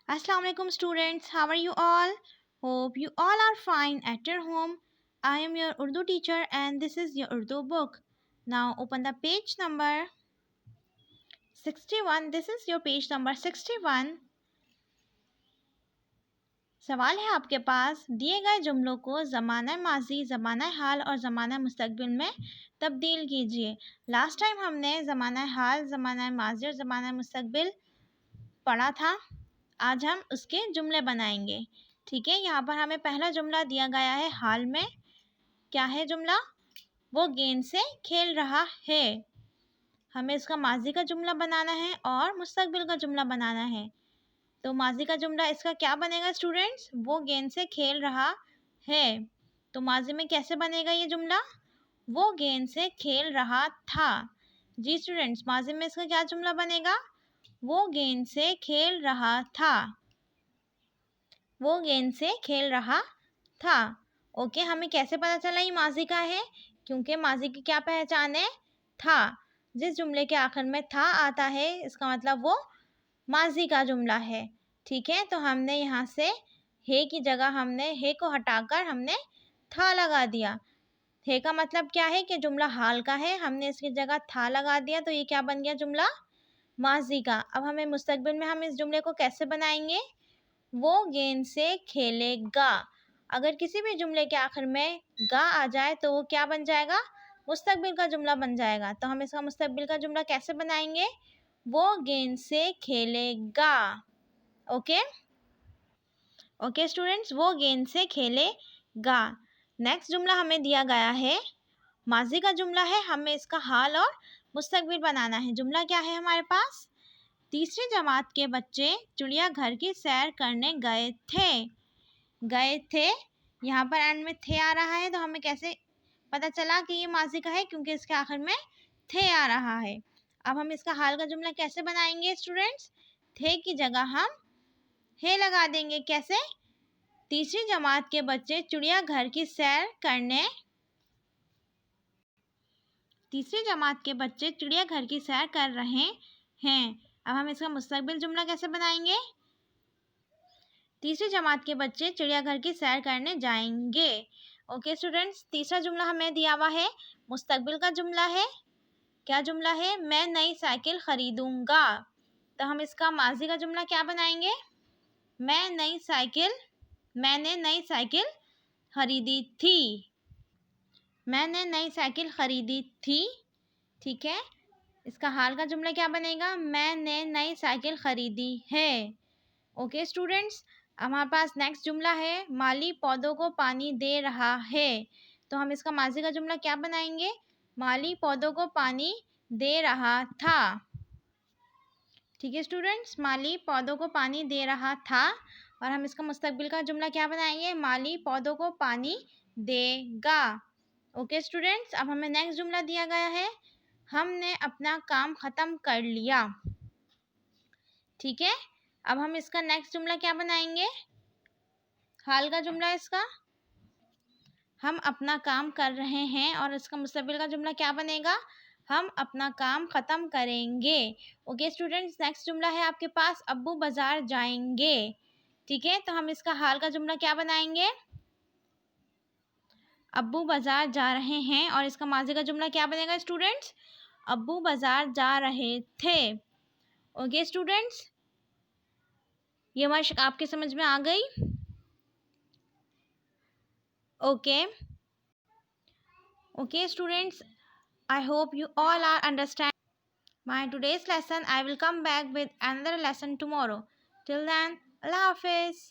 Assalamu alaikum students, how are you all? Hope you all are fine at your home. I am your Urdu teacher and this is your Urdu book. Now open the page number 61. This is your page number 61. सवाल है आपके पास, दिए गए जुमलों को ज़माना माजी, ज़माना हाल और ज़माना मुस्तकबिल में तब्दील कीजिए। लास्ट टाइम हमने ज़माना हाल, ज़माना माजी और ज़माना मुस्तकबिल पढ़ा था। आज हम उसके जुमले बनाएंगे। ठीक है, यहाँ पर हमें पहला जुमला दिया गया है हाल में। क्या है जुमला? वो गेंद से खेल रहा है। हमें इसका माजी का जुमला बनाना है और मुस्तकबिल का जुमला बनाना है। तो माजी का जुमला इसका क्या बनेगा स्टूडेंट्स? वो गेंद से खेल रहा है। तो माजी में कैसे बनेगा ये जुमला? वो गेंद से खेल रहा था। जी स्टूडेंट्स, माजी में इसका क्या जुमला बनेगा? वो गेंद से खेल रहा था। वो गेंद से खेल रहा था। ओके, हमें कैसे पता चला ये माजी का है? क्योंकि माजी की क्या पहचान है? था। जिस जुमले के आखिर में था आता है इसका मतलब वो माजी का जुमला है। ठीक है, तो हमने यहाँ से है की जगह हमने है को हटाकर हमने था लगा दिया। है का मतलब क्या है कि जुमला हाल का है, हमने इसकी जगह था लगा दिया, तो ये क्या बन गया? जुमला माजी का। अब हमें मुस्तकबिल में हम इस जुमले को कैसे बनाएंगे? वो गेंद से खेलेगा। अगर किसी भी जुमले के आखिर में गा आ जाए तो वो क्या बन जाएगा? मुस्तकबिल का जुमला बन जाएगा। तो हम इसका मुस्तकबिल का जुमला कैसे बनाएंगे? वो गेंद से खेलेगा। ओके ओके स्टूडेंट्स, वो गेंद से खेलेगा। नेक्स्ट जुमला हमें दिया गया है, माजी का जुमला है। हमें इसका हाल और मुस्तकबिल बनाना है। जुमला क्या है हमारे पास? तीसरी जमात के बच्चे चिड़ियाघर की सैर करने गए थे। गए थे, यहाँ पर एंड में थे आ रहा है, तो हमें कैसे पता चला कि ये माजी का है? क्योंकि इसके आखिर में थे आ रहा है। अब हम इसका हाल का जुमला कैसे बनाएंगे स्टूडेंट्स? थे की जगह हम है लगा देंगे। कैसे? तीसरी जमात के बच्चे चिड़ियाघर की सैर करने तीसरी जमात के बच्चे चिड़ियाघर की सैर कर रहे हैं। अब हम इसका मुस्तकबिल जुमला कैसे बनाएंगे? तीसरी जमात के बच्चे चिड़ियाघर की सैर करने जाएंगे। ओके स्टूडेंट्स, तीसरा जुमला हमें दिया हुआ है, मुस्तकबिल का जुमला है। क्या जुमला है? मैं नई साइकिल खरीदूंगा। तो हम इसका माजी का जुमला क्या बनाएंगे? मैंने नई साइकिल खरीदी थी। मैंने नई साइकिल खरीदी थी। ठीक है, इसका हाल का जुमला क्या बनेगा? मैंने नई साइकिल खरीदी है। ओके स्टूडेंट्स, हमारे पास नेक्स्ट जुमला है, माली पौधों को पानी दे रहा है। तो हम इसका माजी का जुमला क्या बनाएंगे? माली पौधों को पानी दे रहा था। ठीक है स्टूडेंट्स, माली पौधों को पानी दे रहा था। और हम इसका मुस्तकबिल का जुमला क्या बनाएंगे? माली पौधों को पानी देगा। ओके स्टूडेंट्स, अब हमें नेक्स्ट जुमला दिया गया है, हमने अपना काम ख़त्म कर लिया। ठीक है, अब हम इसका नेक्स्ट जुमला क्या बनाएंगे? हाल का जुमला इसका, हम अपना काम कर रहे हैं। और इसका मुस्तकबिल का जुमला क्या बनेगा? हम अपना काम ख़त्म करेंगे। ओके स्टूडेंट्स, नेक्स्ट जुमला है आपके पास, अब्बू बाज़ार जाएंगे। ठीक है, तो हम इसका हाल का जुमला क्या बनाएंगे? अब्बू बाज़ार जा रहे हैं। और इसका माजी का जुमला क्या बनेगा स्टूडेंट्स? अब्बू बाज़ार जा रहे थे। ओके स्टूडेंट्स, ये मशक आपके समझ में आ गई? Okay students, I hope you all are understand my today's lesson. I will come back with another lesson tomorrow. Till then, Allah Hafiz.